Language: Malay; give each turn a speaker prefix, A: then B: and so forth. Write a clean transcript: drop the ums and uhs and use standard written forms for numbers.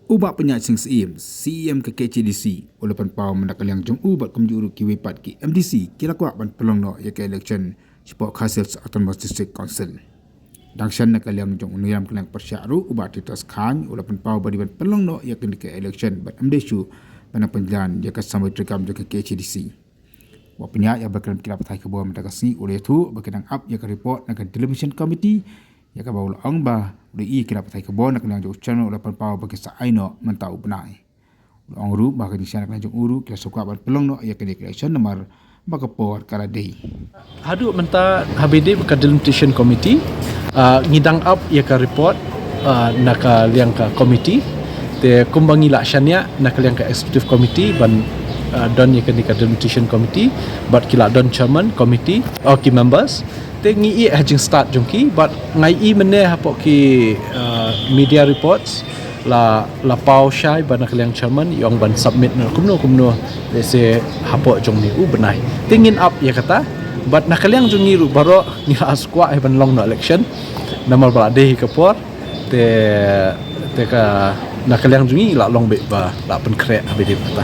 A: Ubak penyak sing CEM ke KCDC walaupun pau menakal yang jong ubat kum juru ki wipat ki MDC kira kuat ban pelong no ya ke election support Khasils Autonomous District Council. Dangshan nakal yang jong unuyam kelang persyaru ubat titas khan walaupun pau badi ban pelong no ya ke election ban MDC ban penjalan ya ke sampai rekam ke KCDC. Wa penyak ya bakalan kira patai ke bawah mentakasi oleh tu bakalan up ya ke report nak television committee ya ka baul ang ba udi kira patai kebon nak lang jo channel lapan pau bagi sa aino mentau benai ang ru ba ka di sana lang jo uru kira suka ban pelong no ya ka declaration nomor ba ka por kala dei
B: hadu menta habide ka delimitation committee ngidang up ya ka report nak liang ka committee te kumbangi laksanya nak liang ka executive committee ban don ya ka delimitation committee but kila don chairman committee ki members te ngi hajing start jongki but ngai mene hapok ki media reports la pau shai banak liang chairman yang ban submit na kumno se hapok jong ni benai tingin up ya kata but nakaliang jong ni baro ni askwa ban long no election namal bala dehi kapor te ka nakaliang jong ni la long be ba la pen kre abide kata